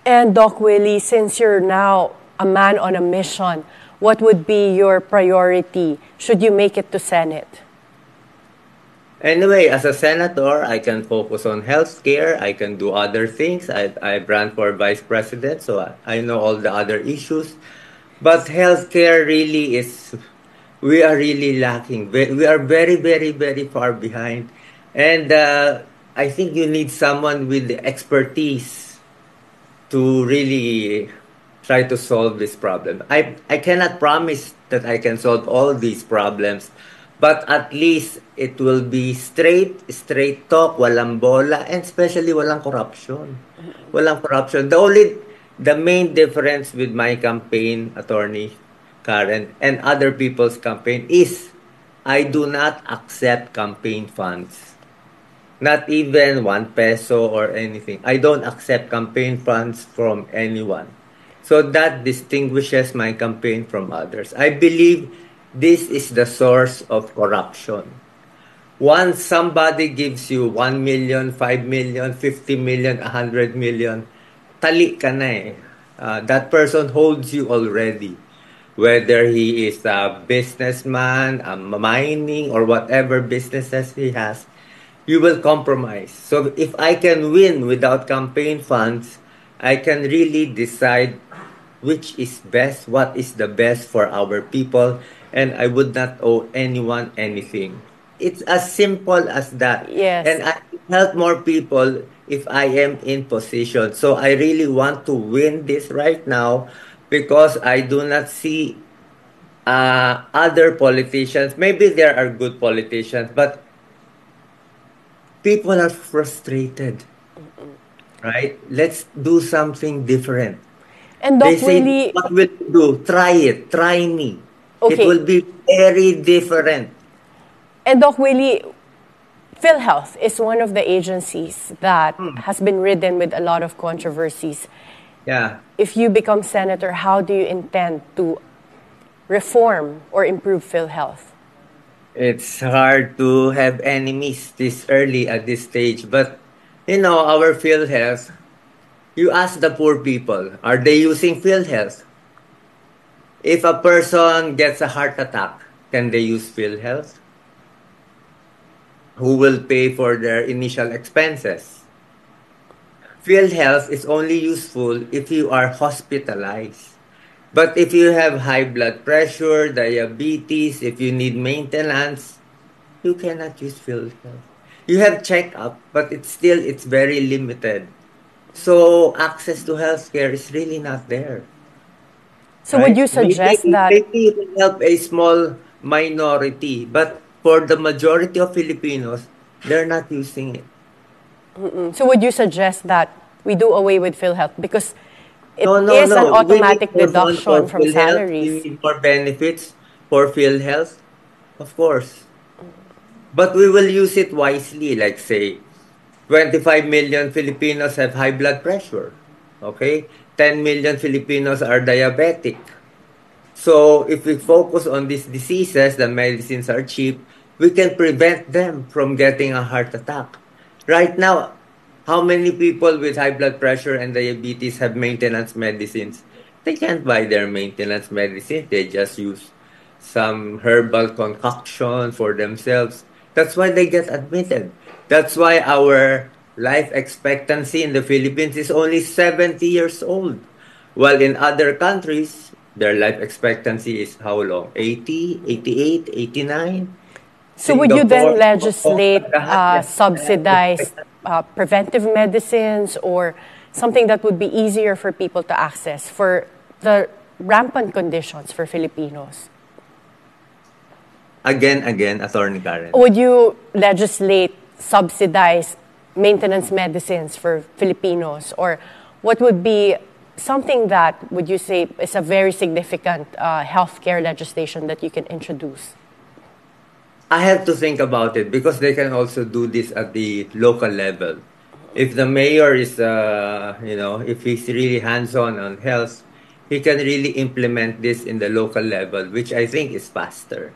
And Doc Willie, since you're now a man on a mission, what would be your priority should you make it to Senate? Anyway, as a senator, I can focus on healthcare. I can do other things. I ran for vice president, so I know all the other issues. But healthcare really is, we are really lacking. We are very, very, very far behind. And I think you need someone with the expertise to really try to solve this problem. I cannot promise that I can solve all these problems, but at least it will be straight talk, walang bola, and especially walang corruption. Walang corruption. The main difference with my campaign, Attorney Karen, and other people's campaign is I do not accept campaign funds. Not even 1 peso or anything. I don't accept campaign funds from anyone. So that distinguishes my campaign from others. I believe this is the source of corruption. Once somebody gives you 1 million, 5 million, 50 million, 100 million, tali ka na eh. That person holds you already. Whether he is a businessman, a mining, or whatever businesses he has, you will compromise. So if I can win without campaign funds, I can really decide which is best, what is the best for our people, and I would not owe anyone anything. It's as simple as that. Yes. And I can help more people if I am in position. So I really want to win this right now because I do not see other politicians. Maybe there are good politicians, but people are frustrated, right? Let's do something different. And They Doc say, Willie, what will you do? Try it. Try me. It okay. will be very different. And Doc Willie, PhilHealth is one of the agencies that has been ridden with a lot of controversies. Yeah. If you become senator, how do you intend to reform or improve PhilHealth? It's hard to have enemies this early at this stage. But, our PhilHealth, you ask the poor people, are they using PhilHealth? If a person gets a heart attack, can they use PhilHealth? Who will pay for their initial expenses? PhilHealth is only useful if you are hospitalized. But if you have high blood pressure, diabetes, if you need maintenance, you cannot use PhilHealth. You have checkup, but it's very limited. So access to healthcare is really not there. So would you Maybe, suggest that, maybe you can help a small minority, but for the majority of Filipinos, they're not using it. so would you suggest that we do away with PhilHealth because it No, is an no. We need automatic more funds for deduction from PhilHealth. We salaries? need more benefits for PhilHealth, of course. But we will use it wisely, like say, 25 million Filipinos have high blood pressure. Okay? 10 million Filipinos are diabetic. So if we focus on these diseases, the medicines are cheap, we can prevent them from getting a heart attack. Right now, how many people with high blood pressure and diabetes have maintenance medicines? They can't buy their maintenance medicine. They just use some herbal concoction for themselves. That's why they get admitted. That's why our life expectancy in the Philippines is only 70 years old. While in other countries, their life expectancy is how long? 80, 88, 89? So would you then Singapore, legislate lahat subsidized preventive medicines or something that would be easier for people to access for the rampant conditions for Filipinos? Again, Attorney Karen. Would you legislate subsidized maintenance medicines for Filipinos? Or what would be something that, would you say, is a very significant healthcare legislation that you can introduce? I have to think about it because they can also do this at the local level. If the mayor is, if he's really hands-on on health, he can really implement this in the local level, which I think is faster.